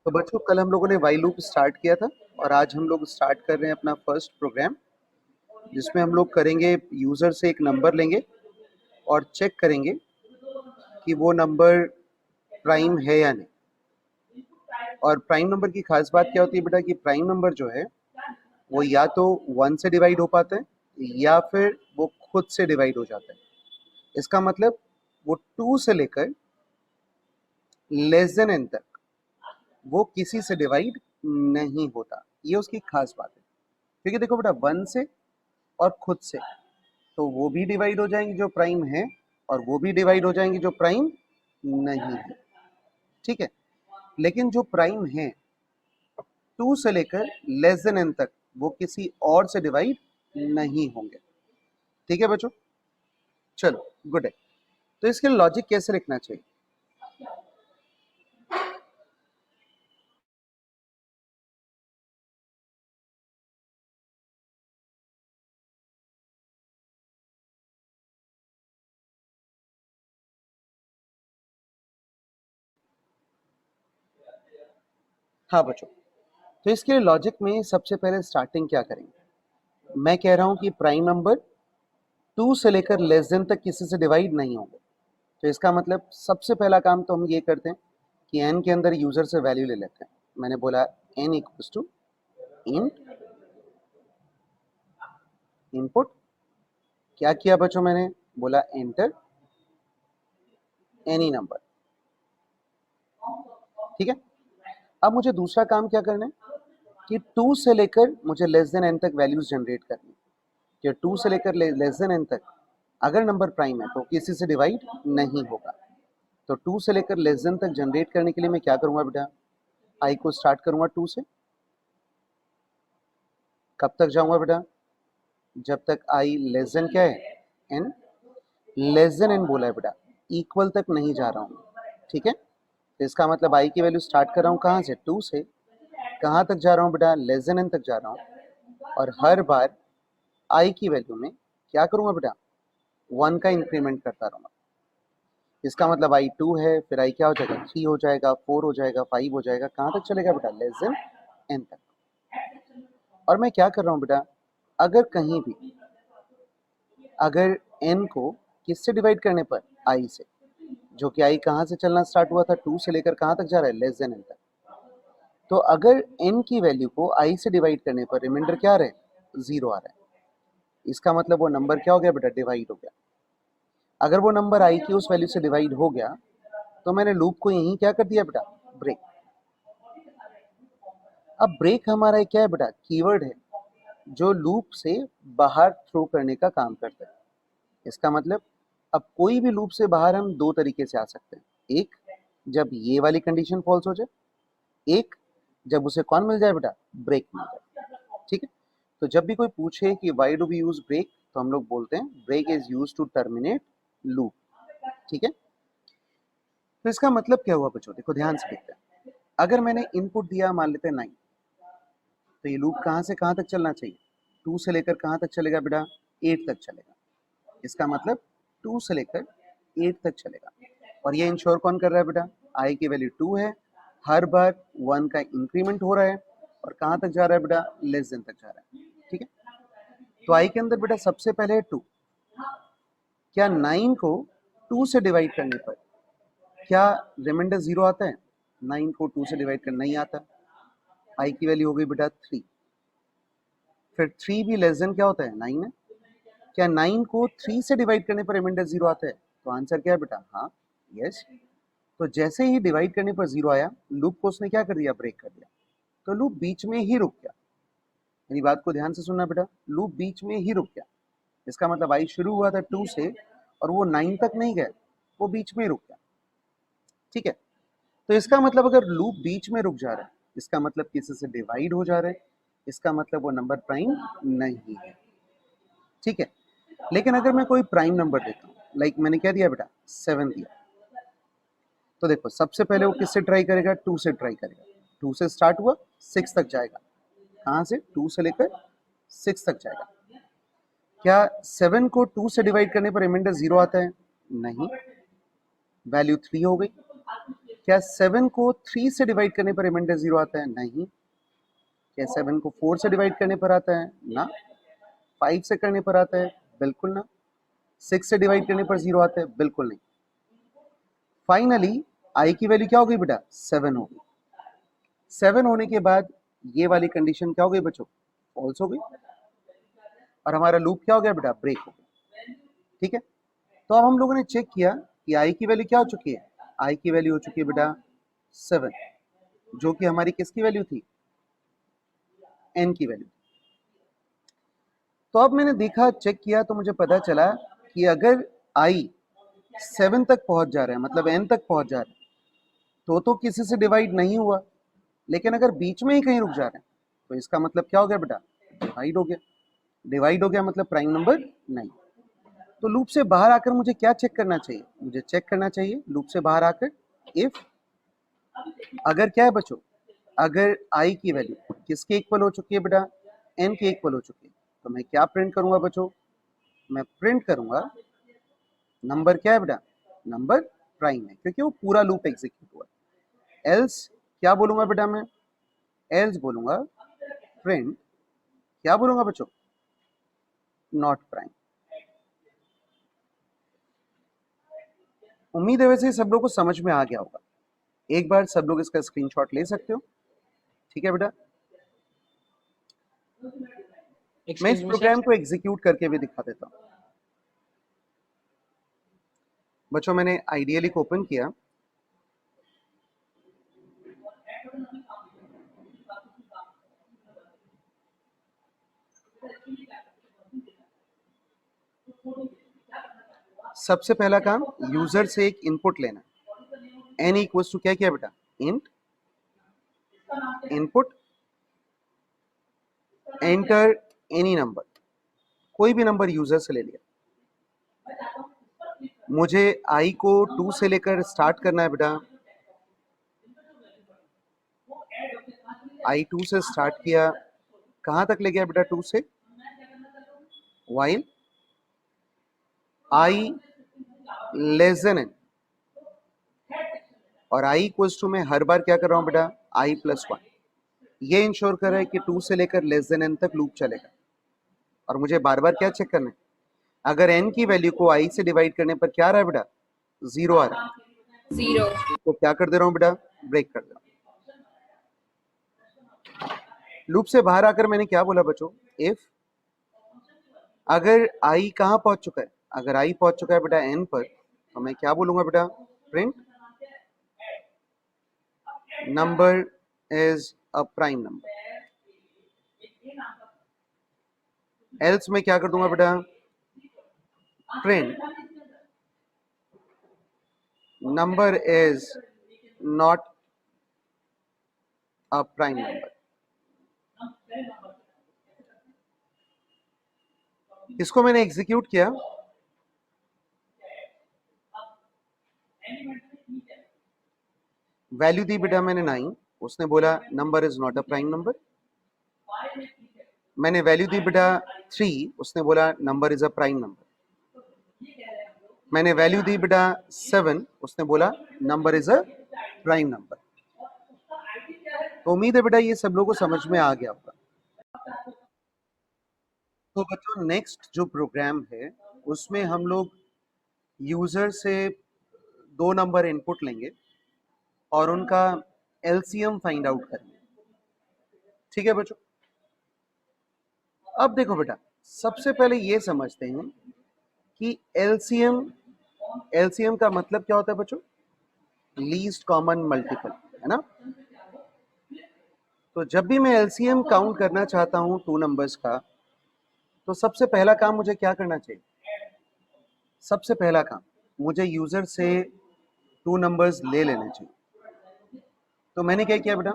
तो बच्चों कल हम लोगों ने वाइल लूप स्टार्ट किया था और आज हम लोग स्टार्ट कर रहे हैं अपना फर्स्ट प्रोग्राम, जिसमें हम लोग करेंगे यूज़र से एक नंबर लेंगे और चेक करेंगे कि वो नंबर प्राइम है या नहीं। और प्राइम नंबर की खास बात क्या होती है बेटा कि प्राइम नंबर जो है वो या तो 1 से डिवाइड हो पाता है या फिर वो खुद से डिवाइड हो जाता है। इसका मतलब वो 2 से लेकर लेस देन n तक वो किसी से डिवाइड नहीं होता। ये उसकी खास बात है, क्योंकि देखो बेटा 1 से और खुद से तो वो भी डिवाइड हो जाएंगे जो प्राइम है और वो भी डिवाइड हो जाएंगे जो प्राइम नहीं है। ठीक है, लेकिन जो प्राइम है 2 से लेकर लेस देन n तक वो किसी और से डिवाइड नहीं होंगे। ठीक है बच्चों, चलो गुड है। तो इसके लॉजिक कैसे लिखना चाहिए? हाँ बच्चों, तो इसके लिए लॉजिक में सबसे पहले स्टार्टिंग क्या करेंगे? मैं कह रहा हूं कि प्राइम नंबर 2 से लेकर लेस देन तक किसी से डिवाइड नहीं होंगे। तो इसका मतलब सबसे पहला काम तो हम ये करते हैं कि n के अंदर यूजर से वैल्यू ले लेते हैं। मैंने बोला n equals to int input. क्या किया बच्चों? मैंने बोला एंटर एनी नंबर। ठीक है, अब मुझे दूसरा काम क्या करना है कि 2 से लेकर मुझे लेस देन n तक वैल्यूज जनरेट करनी है। कि 2 से लेकर लेस देन n तक अगर नंबर प्राइम है तो किसी से डिवाइड नहीं होगा। तो 2 से लेकर लेस देन तक जनरेट करने के लिए मैं क्या करूंगा बेटा? आई को स्टार्ट करूंगा 2 से। कब तक जाऊंगा बेटा? जब तक आई लेस देन क्या है? n। लेस देन n बोला है बेटा, इक्वल तक नहीं जा रहा हूँ। ठीक है, तो इसका मतलब आई की वैल्यू स्टार्ट कर रहा हूँ कहाँ से? 2 से। कहाँ तक जा रहा हूँ बेटा? लेस देन n तक जा रहा हूँ। और हर बार आई की वैल्यू में क्या करूंगा बेटा? 1 का इंक्रीमेंट करता रहूंगा। इसका मतलब आई 2 है, फिर आई क्या हो जाएगा? 3 हो जाएगा, 4 हो जाएगा, 5 हो जाएगा। कहाँ तक चलेगा बेटा? लेस देन n तक। और मैं क्या कर रहा हूँ बेटा? अगर कहीं भी अगर n को किससे डिवाइड करने पर? i से, जो कि i कहाँ से चलना स्टार्ट हुआ था? 2 से लेकर कहाँ तक जा रहा है? लेस देन n तक। तो अगर n की वैल्यू को i से डिवाइड करने पर रिमाइंडर क्या आ रहा है? 0 आ रहा है। इसका मतलब वो नंबर क्या हो गया बेटा? डिवाइड हो गया। अगर वो नंबर i की उस वैल्यू से डिवाइड हो गया तो मैंने लूप को यहीं क्या कर दिया बेटा? ब्रेक। अब ब्रेक हमारा क्या है बेटा? कीवर्ड है जो लूप से बाहर थ्रो करने का काम करता है। इसका मतलब अब कोई भी लूप से बाहर हम दो तरीके से आ सकते हैं। एक, जब ये वाली कंडीशन फॉल्स हो जाए। एक, जब उसे कौन मिल जाए बेटा? ब्रेक मिल जाए। ठीक है, तो जब भी कोई पूछे कि why do we use break, तो हम लोग बोलते हैं break is use to terminate loop. ठीक है, तो इसका मतलब क्या हुआ बच्चों? देखो ध्यान से देखते हैं। अगर मैंने इनपुट दिया मान लेते हैं 9, तो ये लूप कहाँ से कहाँ तक चलना चाहिए? 2 से लेकर कहाँ तक चलेगा बेटा? 8 तक चलेगा। इसका मतलब 2 से लेकर 8 तक चलेगा। और ये इंश्योर कौन कर रहा है बेटा? आई की वैल्यू 2 है, हर बार 1 का इंक्रीमेंट हो रहा है और कहाँ तक जा रहा है बेटा? लेस देन तक जा रहा है। ठीक है, तो आई के अंदर बेटा सबसे पहले है 2। क्या 9 को 2 से डिवाइड करने पर क्या रिमाइंडर 0 आता है? 9 को 2 से डिवाइड कर नहीं आता। आई की वैल्यू हो गई बेटा 3। फिर 3 भी लेस देन क्या होता है? 9 है। क्या 9 को 3 से डिवाइड करने पर रिमाइंडर 0 आता है? तो आंसर क्या है बेटा? हाँ, यस। तो जैसे ही डिवाइड करने पर 0 आया, लूप को उसने क्या कर दिया? ब्रेक कर दिया। तो लूप बीच में ही रुक गया। मेरी बात को ध्यान से सुनना बेटा, लूप बीच में ही रुक गया। इसका मतलब आई शुरू हुआ था 2 से और वो 9 तक नहीं गया, वो बीच में रुक गया। ठीक है, तो इसका मतलब अगर लूप बीच में रुक जा रहा है, इसका मतलब किसी से डिवाइड हो जा रहा है, इसका मतलब वो नंबर प्राइम नहीं है। ठीक है, लेकिन अगर मैं कोई प्राइम नंबर देता हूँ, लाइक मैंने क्या दिया बेटा? 7 दिया, तो देखो सबसे पहले वो किससे ट्राई करेगा? 2 से ट्राई करेगा। 2 से स्टार्ट हुआ, 6 तक जाएगा। कहाँ से? 2 से लेकर 6 तक जाएगा। क्या 7 को 2 से डिवाइड करने पर रिमाइंडर 0 आता है? नहीं, वैल्यू 3 हो गई। क्या 7 को 3 से डिवाइड करने पर रिमाइंडर 0 आता है? नहीं। क्या 7 को 4 से डिवाइड करने पर आता है? ना। 5 से करने पर आता है? बिल्कुल ना। 6 से डिवाइड करने पर 0 आता है? बिल्कुल नहीं। फाइनली आई की वैल्यू क्या हो गई बेटा? 7 हो गई। 7 होने के बाद ये वाली कंडीशन क्या हो गई बच्चों? फॉल्स हो गई, और हमारा लूप क्या हो गया बेटा? ब्रेक हो गया। ठीक है, तो अब हम लोगों ने चेक किया कि आई की वैल्यू क्या हो चुकी है? आई की वैल्यू हो चुकी है बेटा 7, जो कि हमारी किसकी वैल्यू थी? एन की वैल्यू। तो अब मैंने देखा, चेक किया, तो मुझे पता चला कि अगर आई 7 तक पहुंच जा रहा है, मतलब एन तक पहुंच जा रहा है, तो किसी से डिवाइड नहीं हुआ। लेकिन अगर बीच में ही कहीं रुक जा रहे हैं, तो इसका मतलब क्या हो गया बेटा? डिवाइड हो गया। डिवाइड हो गया मतलब प्राइम नंबर नहीं। तो लूप से बाहर आकर मुझे क्या चेक करना चाहिए? मुझे चेक करना चाहिए लूप से बाहर आकर, इफ अगर क्या है बच्चों, अगर आई की वैल्यू किसके इक्वल हो चुकी है बेटा? एन के इक्वल हो चुकी है, तो मैं क्या प्रिंट करूंगा बच्चों? मैं प्रिंट करूंगा नंबर क्या है बेटा? नंबर प्राइम है, क्योंकि वो पूरा लूप एग्जीक्यूट हुआ है। एल्स क्या बोलूंगा बेटा मैं? एल्स बोलूंगा प्रिंट, क्या बोलूंगा बच्चों? Not prime. उम्मीद है वैसे सब लोग को समझ में आ गया होगा। एक बार सब लोग इसका स्क्रीनशॉट ले सकते हो, ठीक है बेटा? मैं इस प्रोग्राम को एग्जीक्यूट करके भी दिखा देता हूं। बच्चों मैंने आइडियली को ओपन किया, सबसे पहला काम यूजर से एक इनपुट लेना। एन इक्वल्स टू क्या किया बेटा? Int input enter any number, कोई भी नंबर यूजर से ले लिया। मुझे आई को 2 से लेकर स्टार्ट करना है बेटा। आई 2 से स्टार्ट किया, कहां तक ले गया बेटा? 2 से while i less than n, और आई इक्वल्स टू में हर बार क्या कर रहा हूं बेटा? आई प्लस 1। ये इंश्योर कर रहा है कि 2 से लेकर लेस देन एन तक लूप चलेगा। और मुझे बार बार क्या चेक करना है? अगर एन की वैल्यू को आई से डिवाइड करने पर क्या आ रहा है बेटा? 0 आ रहा है। 0 तो क्या कर दे रहा हूं बेटा? ब्रेक कर दे रहा हूं। लूप से बाहर आकर मैंने क्या बोला बच्चों? इफ अगर आई कहां पहुंच चुका है? अगर आई पहुंच चुका है बेटा एन पर, तो मैं क्या बोलूंगा बेटा? Print number is a prime number. Else मैं क्या कर दूंगा बेटा? Print number is not a prime number. इसको मैंने एग्जीक्यूट किया, वैल्यू दी बेटा मैंने 9, उसने बोला number is not a prime number. मैंने वैल्यू दी बेटा 3, उसने बोला number is a prime number. मैंने वैल्यू दी बेटा 7, उसने बोला number is a prime number. तो उम्मीद है बेटा ये सब लोगों को समझ में आ गया होगा। तो बच्चों नेक्स्ट जो प्रोग्राम है उसमें हम लोग यूजर से 2 नंबर इनपुट लेंगे और उनका एलसीएम फाइंड आउट करेंगे। ठीक है बच्चों? अब देखो बेटा, सबसे पहले ये समझते हैं कि एलसीएम, एलसीएम का मतलब क्या होता है बच्चों? लीस्ट कॉमन मल्टीपल, है ना? तो जब भी मैं एलसीएम काउंट करना चाहता हूं 2 नंबर्स का, तो सबसे पहला काम मुझे क्या करना चाहिए? सबसे पहला काम मुझे यूजर से 2 नंबर्स ले लेने चाहिए। तो मैंने क्या किया बेटा?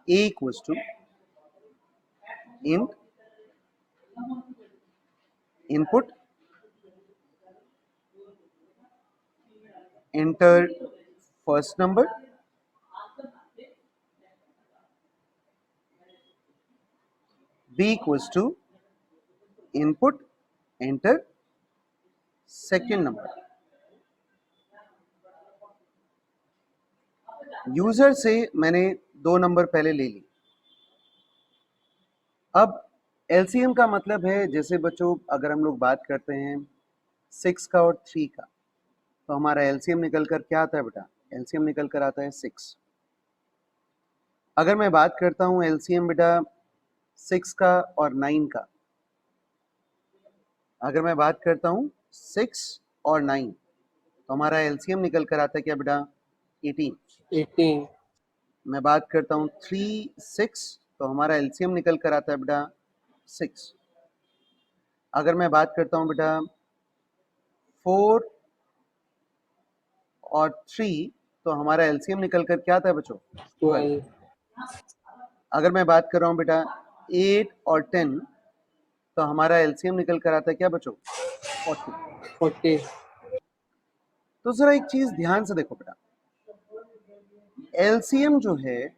a equals to int input enter first number, b equals to input enter second number। User से मैंने 2 नंबर पहले ले ली। अब एलसीएम का मतलब है, जैसे बच्चों अगर हम लोग बात करते हैं 6 का और 3 का, तो हमारा एलसीएम निकल कर क्या आता है बेटा? एलसीएम निकल कर आता है 6। अगर मैं बात करता हूं एलसीएम बेटा 6 का और 9 का, अगर मैं बात करता हूं 6 और 9, तो हमारा एलसीएम निकल कर आता है क्या बेटा? 18। मैं बात करता हूं 3, 6, तो हमारा एलसीएम निकल कर आता है बेटा 6। अगर मैं बात करता हूं बेटा 4 और 3, तो हमारा एलसीएम निकल कर क्या आता है बच्चों? 12। अगर मैं बात कर रहा हूं बेटा 8 और 10, तो हमारा एलसीएम निकल कर आता है क्या बच्चों? 40। तो जरा एक चीज ध्यान से देखो बेटा, एलसीएम जो है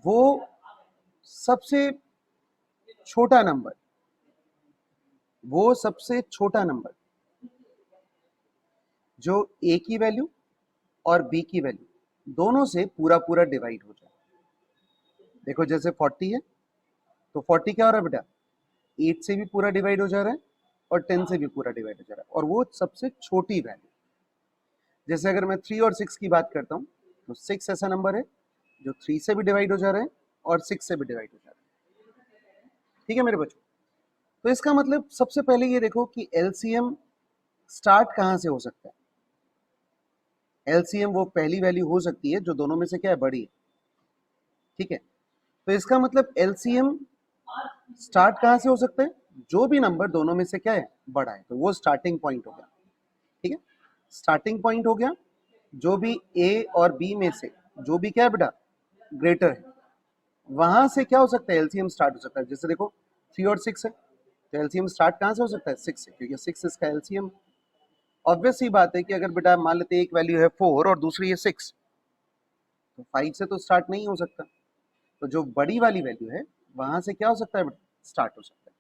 वो सबसे छोटा नंबर, जो ए की वैल्यू और बी की वैल्यू दोनों से पूरा पूरा डिवाइड हो जाए। देखो जैसे 40 है, तो 40 क्या हो रहा है बेटा? 8 से भी पूरा डिवाइड हो जा रहा है और 10 से भी पूरा डिवाइड हो जा रहा है, और वो सबसे छोटी वैल्यू। जैसे अगर मैं 3 और 6 की बात करता हूँ, तो 6 ऐसा नंबर है जो 3 से भी डिवाइड हो जा रहा है और 6 से भी डिवाइड हो जा रहा है। ठीक है मेरे बच्चों? तो इसका मतलब सबसे पहले ये देखो कि एलसीएम स्टार्ट कहां से हो सकता है। एलसीएम वो पहली वैल्यू हो सकती है जो दोनों में से क्या है? बड़ी है। ठीक है, तो इसका मतलब एलसीएम स्टार्ट कहां से हो सकता है? जो भी नंबर दोनों में से क्या है? बड़ा है, तो वो स्टार्टिंग पॉइंट हो गया। ठीक है, स्टार्टिंग पॉइंट हो गया। जो भी ए और बी में से जो भी क्या है बेटा? ग्रेटर है, वहां से क्या हो सकता है? एलसीएम स्टार्ट हो सकता है। जैसे देखो 3 और 6 है, तो एलसीएम स्टार्ट कहां से हो सकता है? 6 से, क्योंकि 6 इसका एलसीएम। ऑब्वियस सी बात है कि अगर बेटा मान लेते हैं एक वैल्यू है 4 और दूसरी है 6, तो 5 से तो स्टार्ट नहीं हो सकता। तो जो बड़ी वाली वैल्यू है वहां से क्या हो सकता है बेटा? स्टार्ट हो सकता है।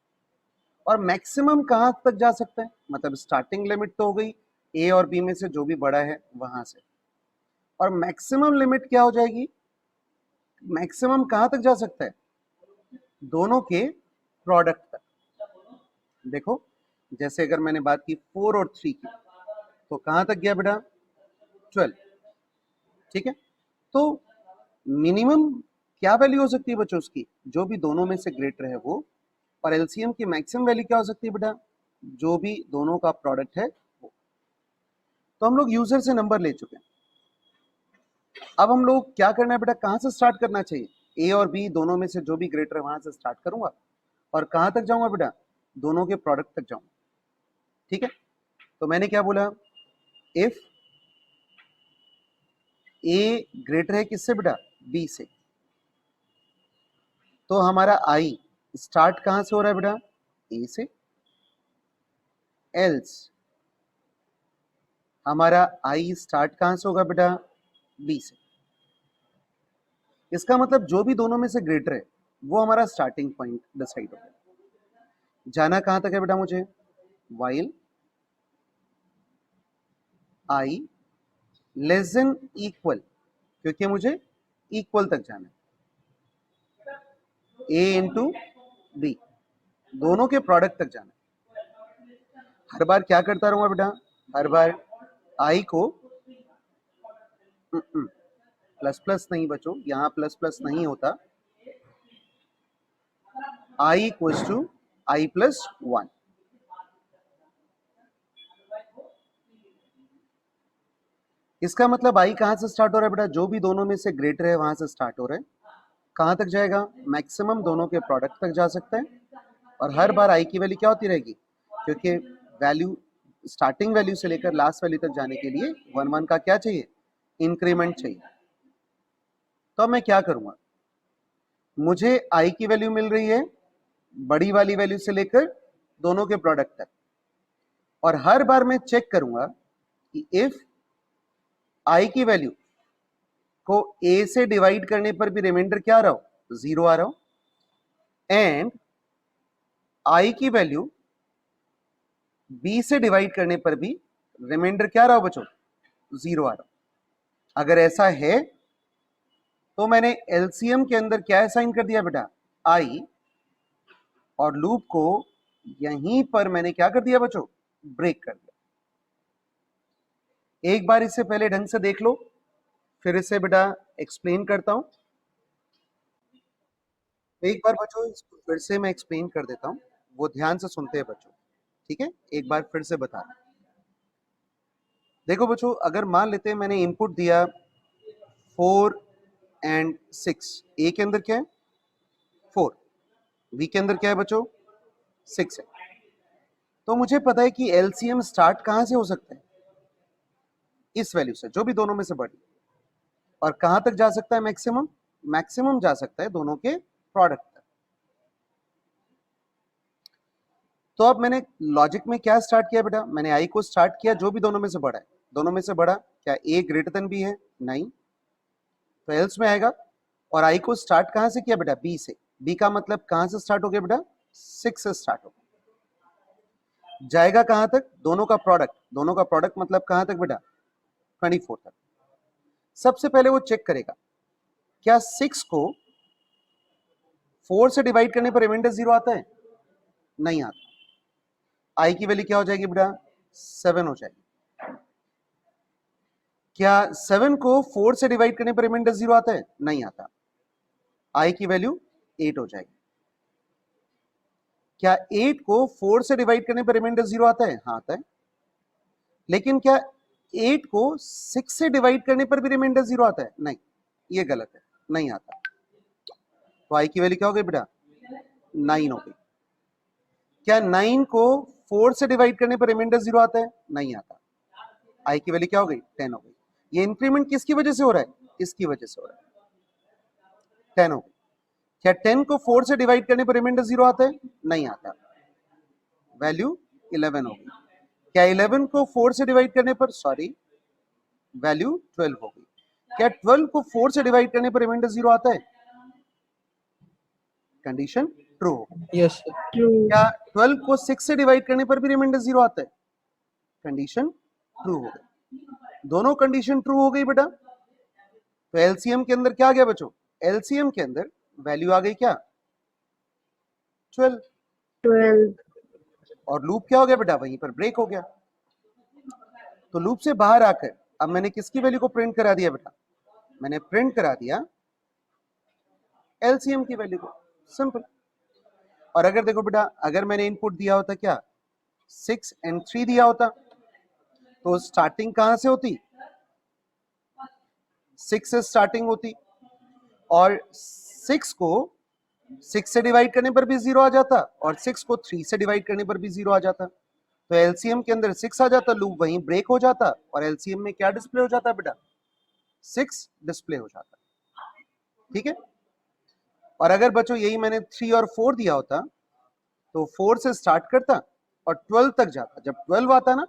और मैक्सिमम कहां तक जा सकता है? मतलब स्टार्टिंग लिमिट तो हो गई ए और बी में से जो भी बड़ा है वहां से, और मैक्सिमम लिमिट क्या हो जाएगी? मैक्सिमम कहां तक जा सकता है? दोनों के प्रोडक्ट तक। देखो जैसे अगर मैंने बात की 4 और 3 की, तो कहां तक गया बेटा? 12। ठीक है, तो मिनिमम क्या वैल्यू हो सकती है बच्चों उसकी? जो भी दोनों में से ग्रेटर है वो। और एलसीएम की मैक्सिमम वैल्यू क्या हो सकती है बेटा? जो भी दोनों का प्रोडक्ट है वो। तो हम लोग यूजर से नंबर ले चुके हैं। अब हम लोग क्या करना है बेटा? कहां से स्टार्ट करना चाहिए? ए और बी दोनों में से जो भी ग्रेटर है वहां से स्टार्ट करूंगा, और कहां तक जाऊंगा बेटा? दोनों के प्रोडक्ट तक जाऊंगा। ठीक है, तो मैंने क्या बोला? इफ ए ग्रेटर है किससे बेटा? बी से, तो हमारा आई स्टार्ट कहां से हो रहा है बेटा? ए से। एल्स हमारा आई स्टार्ट कहां से होगा बेटा? बी से। इसका मतलब जो भी दोनों में से ग्रेटर है वो हमारा स्टार्टिंग पॉइंट डिसाइड हो गया। जाना कहां तक है बेटा मुझे? While i less than equal, क्योंकि मुझे इक्वल तक जाना है। ए इंटू बी, दोनों के प्रोडक्ट तक जाना है। हर बार क्या करता रहूंगा बेटा? हर बार आई को प्लस प्लस नहीं बचो, यहां प्लस प्लस नहीं होता। I equals to I plus 1। इसका मतलब आई कहां से स्टार्ट हो रहा है बेटा? जो भी दोनों में से ग्रेटर है वहां से स्टार्ट हो रहा है। कहां तक जाएगा? मैक्सिमम दोनों के प्रोडक्ट तक जा सकता है। और हर बार आई की वैल्यू क्या होती रहेगी? क्योंकि वैल्यू स्टार्टिंग वैल्यू से लेकर लास्ट वैल्यू तक जाने के लिए 1 1 का क्या चाहिए? इंक्रीमेंट चाहिए। तो मैं क्या करूंगा? मुझे आई की वैल्यू मिल रही है बड़ी वाली वैल्यू से लेकर दोनों के प्रोडक्ट तक, और हर बार मैं चेक करूंगा कि इफ आई की वैल्यू को ए से डिवाइड करने पर भी रिमाइंडर क्या आ रहा हो? 0 आ रहा हो, एंड आई की वैल्यू बी से डिवाइड करने पर भी रिमाइंडर क्या रहा हो बच्चों? 0 आ रहा हो। अगर ऐसा है तो मैंने एलसीएम के अंदर क्या असाइन कर दिया बेटा, आई, और लूप को यहीं पर मैंने क्या कर दिया बच्चों, ब्रेक कर दिया। एक बार इससे पहले ढंग से देख लो, फिर इसे बेटा एक्सप्लेन करता हूं। एक बार बच्चों इसको फिर से मैं एक्सप्लेन कर देता हूं, वो ध्यान से सुनते हैं बच्चों, ठीक है। एक बार फिर से बता रहा हूं। देखो बच्चों, अगर मान लेते हैं मैंने इनपुट दिया 4 एंड 6, ए के अंदर क्या है 4, बी के अंदर क्या है बच्चों 6 है, तो मुझे पता है कि एलसीएम स्टार्ट कहां से हो सकता है, इस वैल्यू से, जो भी दोनों में से बड़ी, और कहां तक जा सकता है मैक्सिमम, मैक्सिमम जा सकता है दोनों के प्रोडक्ट तक। तो अब मैंने लॉजिक में क्या स्टार्ट किया बेटा, मैंने आई को स्टार्ट किया जो भी दोनों में से बड़ा है, दोनों में से बड़ा क्या ए ग्रेटर देन बी है, नहीं, तो एल्स में आएगा। और आई को स्टार्ट कहां से किया बेटा, बी से, बी का मतलब कहां से स्टार्ट हो गया बेटा, 6 से स्टार्ट हो गया, जाएगा कहां तक, दोनों का प्रोडक्ट, दोनों का प्रोडक्ट मतलब कहां तक बेटा 24 तक। सबसे पहले वो चेक करेगा क्या 6 को 4 से डिवाइड करने पर रिमाइंडर 0 आता है, नहीं आता। आई की वैल्यू क्या हो जाएगी बेटा 7 हो जाएगी। क्या 7 को 4 से डिवाइड करने पर रिमाइंडर 0 आता है, नहीं आता। आई की वैल्यू 8 हो जाएगी। क्या 8 को 4 से डिवाइड करने पर रिमाइंडर 0 आता है, हाँ आता है। लेकिन क्या 8 को 6 से डिवाइड करने पर भी रिमाइंडर 0 आता है, नहीं, ये गलत है, नहीं आता। तो आई की वैल्यू क्या हो गई बेटा 9 हो गई। क्या 9 को 4 से डिवाइड करने पर रिमाइंडर 0 आता है, नहीं आता। आई की वैल्यू क्या हो गई 10 हो गई। ये इंक्रीमेंट किसकी वजह से हो रहा है, इसकी वजह से हो रहा है, 10 हो गई। क्या 10 को 4 से डिवाइड करने पर रिमाइंडर 0 आता है, नहीं आता, वैल्यू 11 हो गई। क्या 11 को 4 से डिवाइड करने पर, सॉरी, वैल्यू 12 हो गई। क्या 12 को 4 से डिवाइड करने पर रिमाइंडर 0 आता है, कंडीशन ट्रू हो गई। Yes sir, true. क्या 12 को 6 से डिवाइड करने पर भी रिमाइंडर 0 आता है, कंडीशन ट्रू हो गई। दोनों कंडीशन ट्रू हो गई बेटा। तो एलसीएम के अंदर क्या आ गया बच्चों, एलसीएम के अंदर वैल्यू आ गई क्या 12, 12। और लूप क्या हो गया बेटा, वहीं पर ब्रेक हो गया। तो लूप से बाहर आकर अब मैंने किसकी वैल्यू को प्रिंट करा दिया बेटा, मैंने प्रिंट करा दिया एलसीएम की वैल्यू को, सिंपल। और अगर देखो बेटा, अगर मैंने इनपुट दिया होता क्या 6 एंड 3 दिया होता, तो स्टार्टिंग कहां से होती, 6 से स्टार्टिंग होती, और 6 को 6 से डिवाइड करने पर भी 0 आ जाता, और 6 को 3 से डिवाइड करने पर भी 0 आ जाता। तो एलसीएम के अंदर 6 आ जाता, लूप वहीं ब्रेक हो जाता, और एलसीएम में क्या डिस्प्ले हो जाता बेटा 6 डिस्प्ले हो जाता, ठीक है। और अगर बच्चों यही मैंने 3 और 4 दिया होता, तो 4 से स्टार्ट करता और 12 तक जाता। जब 12 आता ना,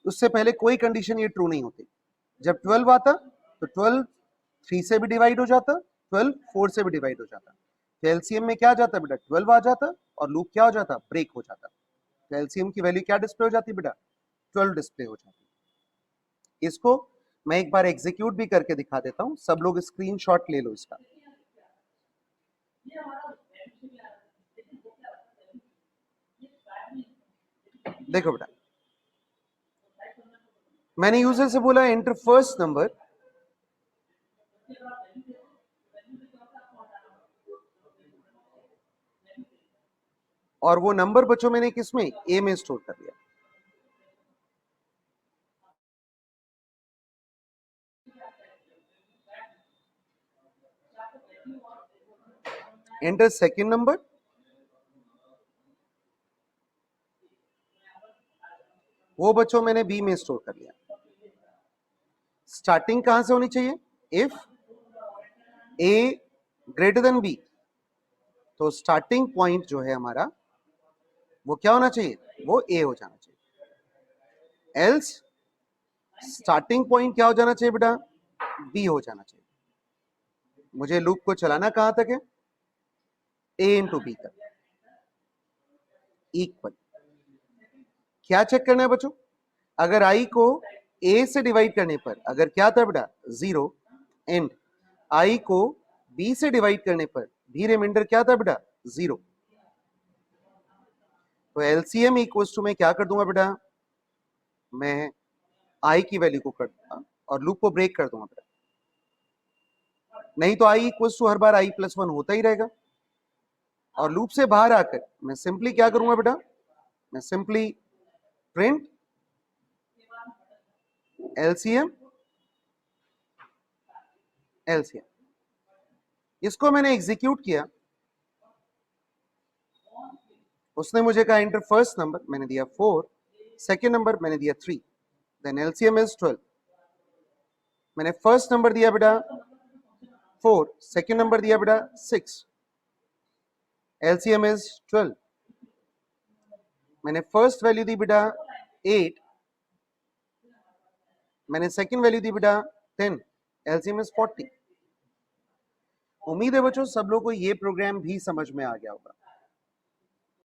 उससे पहले कोई कंडीशन ये ट्रू नहीं होती। जब 12 आता तो 12 3 से भी डिवाइड हो जाता, 12 4 से भी डिवाइड हो जाता। तो एलसीएम में क्या आ जाता बेटा 12 आ जाता, और लूप क्या हो जाता, ब्रेक हो जाता। तो एलसीएम की वैल्यू क्या डिस्प्ले हो जाती बेटा 12 डिस्प्ले हो जाती। इसको मैं एक बार एग्जीक्यूट भी करके दिखा देता हूं, सब लोग स्क्रीनशॉट ले लो इसका। देखो बेटा, मैंने यूजर से बोला एंटर फर्स्ट नंबर, और वो नंबर बच्चों मैंने किसमें, ए में स्टोर कर दिया। एंटर सेकंड नंबर, वो बच्चों मैंने बी में स्टोर कर लिया। स्टार्टिंग कहां से होनी चाहिए, if a greater than b, तो स्टार्टिंग पॉइंट जो है हमारा वो क्या होना चाहिए, वो ए हो जाना चाहिए। एल्स स्टार्टिंग पॉइंट क्या हो जाना चाहिए बेटा, बी हो जाना चाहिए। मुझे लूप को चलाना कहां तक है, ए इंटू बी तक, इक्वल। क्या चेक करना है बच्चों, अगर आई को ए से डिवाइड करने पर अगर क्या था बेटा 0 एंड i को b से डिवाइड करने पर भी रिमाइंडर क्या था बेटा? 0। तो एलसीएम इक्वल्स टू मैं क्या कर दूंगा बेटा? मैं i की वैल्यू को कर दूंगा और लूप को ब्रेक कर दूंगा बेटा, नहीं तो i इक्वल्स टू हर बार i प्लस 1 होता ही रहेगा। और लूप से बाहर आकर मैं सिंपली क्या करूंगा बेटा? मैं सिंपली प्रिंट एलसीएम एलसीएम, इसको मैंने एग्जीक्यूट किया, उसने मुझे कहा एंटर फर्स्ट नंबर, मैंने दिया 4, सेकेंड नंबर मैंने दिया 3, देन एलसीएम इज 12। मैंने फर्स्ट नंबर दिया बेटा 4, सेकेंड नंबर दिया बेटा 6, एलसीएम इज 12। मैंने फर्स्ट वैल्यू दी बेटा 8, मैंने सेकेंड वैल्यू दी बेटा 10, एलसीएम इज 40। उम्मीद है बच्चों सब लोग को ये प्रोग्राम भी समझ में आ गया होगा।